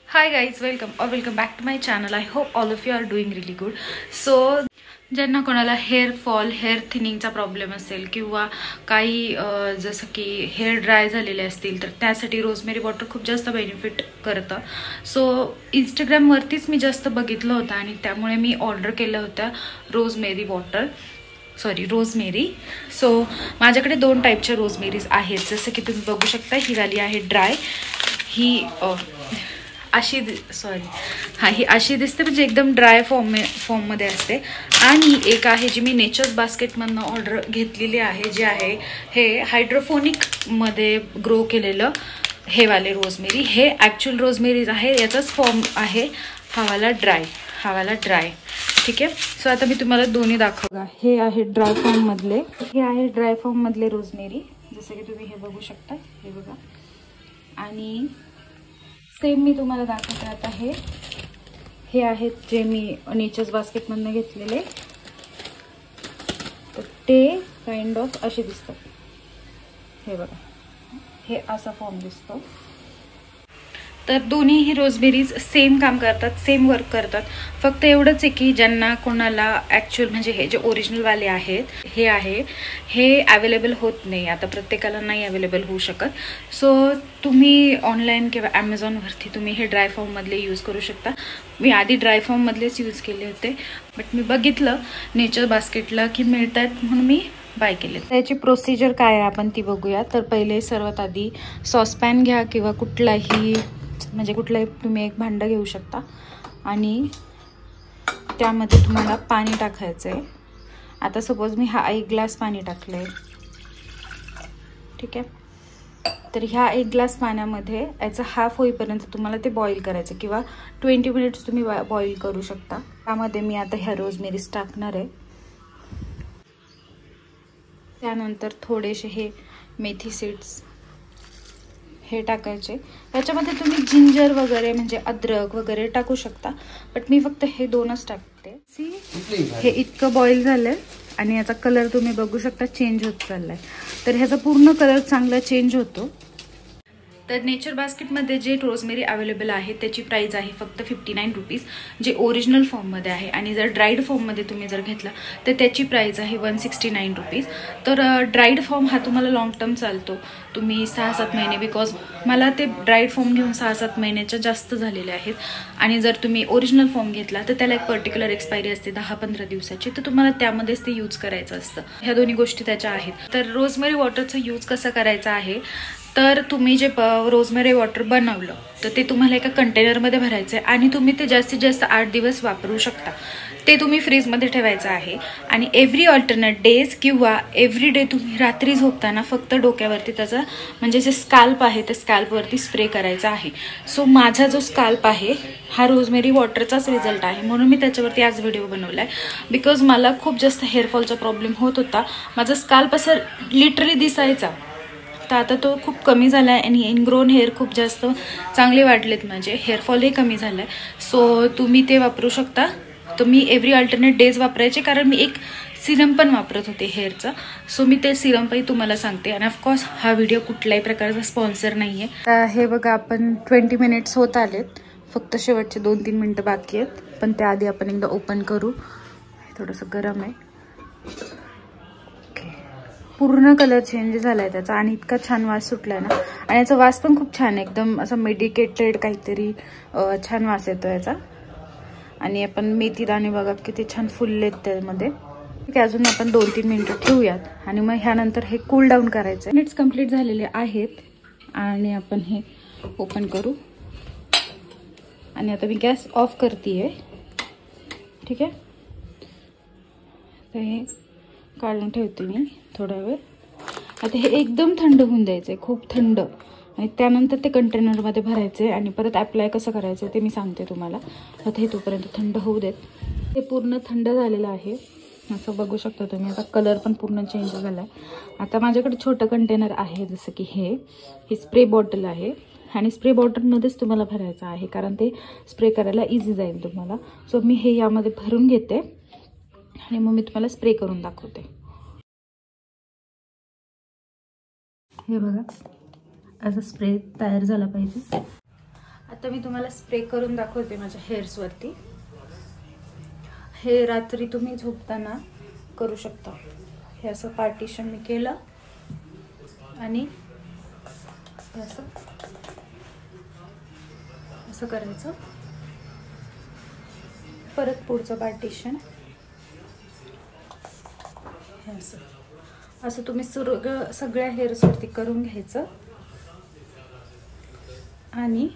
Hi guys, welcome back to my channel. I hope all of you are doing really good. So ज्यांना कोणाला hair fall hair थिनिंगचा problem असेल किंवा काही जसं की हेअर ड्राय झालेले असतील तर त्यासाठी रोजमेरी वॉटर खूप जास्त बेनिफिट करतं. सो इंस्टाग्रामवरतीच मी जास्त बघितलं होतं आणि त्यामुळे मी ऑर्डर केलं होतं रोजमेरी. सो माझ्याकडे दोन टाईपच्या रोजमेरीज आहेत. जसं की तुम्ही बघू शकता, ही वाली आहे ड्राय, ही अशी ही अशी दिसते, म्हणजे एकदम ड्राय फॉर्ममध्ये असते. आणि एक आहे जी मी नेचर्स बास्केटमधनं ऑर्डर घेतलेली आहे, जे आहे हे हायड्रोफोनिकमध्ये ग्रो केलेलं हे वाले रोजमेरी. हे ॲक्च्युअल रोजमेरीज आहे, याचाच फॉर्म आहे हा वाला ड्राय. ठीक आहे. सो आता मी तुम्हाला दोन्ही दाखवगा. हे आहे ड्राय फॉर्ममधले रोजमेरी, जसं की तुम्ही हे बघू शकता, हे बघा. आणि सेम मी तुम्हाला दाखवते आता हे आहेत जे मी नेचर्स बास्केटमधनं घेतलेले. तर ते काइंड ऑफ असे दिसतात. हे बघा, हे असा फॉर्म दिसतो. तर दोन्हीही रोजबेरीज सेम काम करतात, सेम वर्क करतात. फक्त एवढंच आहे की ज्यांना कोणाला ॲक्च्युअल म्हणजे हे जे ओरिजिनलवाले आहेत हे अवेलेबल होत नाही. आता प्रत्येकाला नाही अवेलेबल होऊ शकत. सो तुम्ही ऑनलाईन किंवा ॲमेझॉनवरती तुम्ही हे ड्राय फॉर्ममधले यूज करू शकता. मी आधी ड्राय फॉर्ममधलेच यूज केले होते, बट मी बघितलं नेचर बास्केटला की मिळतात म्हणून मी बाय केले. त्याची प्रोसिजर काय आहे आपण ती बघूया. तर पहिले सर्वात आधी सॉसपॅन घ्या किंवा कुठलाही तुम्ही एक भांडं घेऊ शकता आणि त्यामध्ये तुम्हाला पाणी टाकायचं आहे. आता सपोज मी हा 1 ग्लास पाणी टाकलं आहे. ठीक आहे. तर ह्या 1 ग्लास पाण्यामध्ये याचं हाफ होईपर्यंत तुम्हाला ते बॉईल करायचं किंवा 20 मिनिट्स तुम्ही बॉईल करू शकता. त्यामध्ये मी आता ह्या रोजमेरीज टाकणार आहे. त्यानंतर थोडेसे हे मेथी सीड्स हे टाकायचे. याच्यामध्ये तुम्ही जिंजर वगैरे म्हणजे अद्रक वगैरे टाकू शकता, बट मी फक्त हे दोनच टाकते. हे इतकं बॉईल झालंय आणि याचा कलर तुम्ही बघू शकता चेंज होत चाललाय. तर ह्याचा पूर्ण कलर चांगला चेंज होतो. तर नेचर बास्केटमध्ये जे रोजमेरी अवेलेबल आहे त्याची प्राइस आहे फक्त 59 रुपीज, जे ओरिजिनल फॉर्ममध्ये आहे. आणि जर ड्राईड फॉर्ममध्ये तुम्ही जर घेतला तर त्याची प्राइस आहे 169 रुपीज. तर ड्राईड फॉर्म हा तुम्हाला लॉंग टर्म चालतो, तुम्ही 6-7 महिने, बिकॉज मला ते ड्राईड फॉर्म घेऊन 6-7 महिन्याच्या जास्त झालेले आहेत. आणि जर तुम्ही ओरिजिनल फॉर्म घेतला तर त्याला एक पर्टिक्युलर एक्सपायरी असते 10-15 दिवसाची, तर तुम्हाला त्यामध्येच ते यूज करायचं असतं. ह्या दोन्ही गोष्टी त्याच्या आहेत. तर रोजमेरी वॉटरचा यूज कसा करायचा आहे, तर तुम्ही जे रोजमेरी वॉटर बनवलं तर ते तुम्हाला एका कंटेनरमध्ये भरायचं आहे आणि तुम्ही ते जास्तीत जास्त 8 दिवस वापरू शकता. ते तुम्ही फ्रीजमध्ये ठेवायचं आहे. आणि एव्हरी ऑल्टरनेट डेज किंवा एव्हरी डे तुम्ही रात्री झोपताना फक्त डोक्यावरती त्याचा म्हणजे जे स्कॅल्प आहे त्या स्कॅल्पवरती स्प्रे करायचा आहे. सो माझा जो स्कॅल्प आहे हा रोजमेरी वॉटरचाच रिझल्ट आहे, म्हणून मी त्याच्यावरती आज व्हिडिओ बनवला आहे. बिकॉज मला खूप जास्त हेअरफॉलचा प्रॉब्लेम होत होता. माझा स्कॅल्प असं लिटरली दिसायचा, तर आता तो खूप कमी झाला आहे आणि इनग्रोन हेअर खूप जास्त चांगले वाढलेत, माझे हेअरफॉलही कमी झालं आहे. सो तुम्ही ते वापरू शकता. तर मी एव्हरी अल्टरनेट डेज वापरायचे, कारण मी एक सिरम पण वापरत होते हेअरचा. सो मी ते सिरम पण तुम्हाला सांगते. आणि ऑफकोर्स हा व्हिडिओ कुठल्याही प्रकारचा स्पॉन्सर नाही आहे. तर हे बघा, आपण 20 मिनिट्स होत आलेत, फक्त शेवटचे 2-3 मिनटं बाकी आहेत. पण त्याआधी आपण एकदा ओपन करू. थोडंसं गरम आहे. पूर्ण कलर चेंज झाला आहे त्याचा आणि इतका छान वास सुटला आहे ना. आणि याचा वास पण खूप छान आहे, एकदम असं मेडिकेटेड काहीतरी छान वास येतो याचा. आणि आपण मेथी दाणे बघा किती छान फुललेत त्यामध्ये. ठीक आहे, अजून आपण 2-3 मिनिटं ठेवूयात आणि मग ह्यानंतर हे कूल डाऊन करायचं. मिनिट्स कंप्लीट झालेले आहेत आणि आपण हे ओपन करू. आणि आता मी गॅस ऑफ करते. ठीक आहे. तर हे काढून ठेवते मी थोडा वेळ. आता हे एकदम थंड होऊन द्यायचं आहे, खूप थंड. आणि त्यानंतर ते कंटेनरमध्ये भरायचं आहे आणि परत अप्लाय कसं करायचं ते मी सांगते तुम्हाला. आता हे तोपर्यंत थंड होऊ देत. हे पूर्ण थंड झालेलं आहे, असं बघू शकता तुम्ही. आता कलर पण पूर्ण चेंज झाला आहे. आता माझ्याकडे छोटं कंटेनर आहे, जसं की हे स्प्रे बॉटल आहे. आणि स्प्रे बॉटलमध्येच तुम्हाला भरायचं आहे, कारण ते स्प्रे करायला इझी जाईल तुम्हाला. सो मी हे यामध्ये भरून घेते आणि मग मी तुम्हाला स्प्रे करून दाखवते. हे बघा, असा स्प्रे तयार झाला पाहिजे. आता मी तुम्हाला स्प्रे करून दाखवते माझ्या हेअर्सवरती. हे रात्री तुम्ही झोपताना करू शकता. हे असं पार्टिशन मी केलं आणि असं असं करायचं. परत पुढचं पार्टिशन हे असं तुम्ही सगळ्या हेअर्सवरती करून घ्यायचं आणि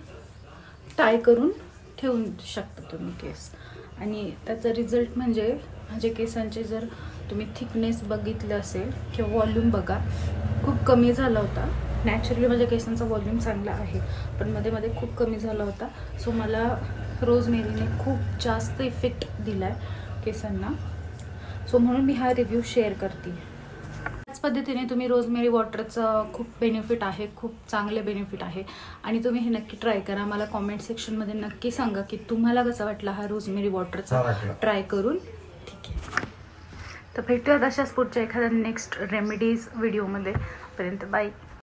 टाय करून ठेवून शकता तुम्ही केस. आणि त्याचा रिझल्ट म्हणजे माझ्या केसांचे जर तुम्ही थिकनेस बघितलं असेल किंवा व्हॉल्यूम बघा, खूप कमी झाला होता. नॅचरली माझ्या केसांचा व्हॉल्यूम चांगला आहे, पण मध्ये मध्ये खूप कमी झाला होता. सो मला रोजमेरीने खूप जास्त इफेक्ट दिला आहे केसांना. सो म्हणून मी हा रिव्ह्यू शेअर करते. त्याच पद्धतीने तुम्ही रोजमेरी वॉटरचं खूप बेनिफिट आहे, खूप चांगले बेनिफिट आहे आणि तुम्ही हे नक्की ट्राय करा. मला कॉमेंट सेक्शनमध्ये नक्की सांगा की तुम्हाला कसा वाटला हा रोजमेरी वॉटरचा ट्राय करून. ठीक आहे, तर भेटूयात अशाच पुढच्या एखाद्या नेक्स्ट रेमेडीज व्हिडिओमध्ये. पर्यंत बाय.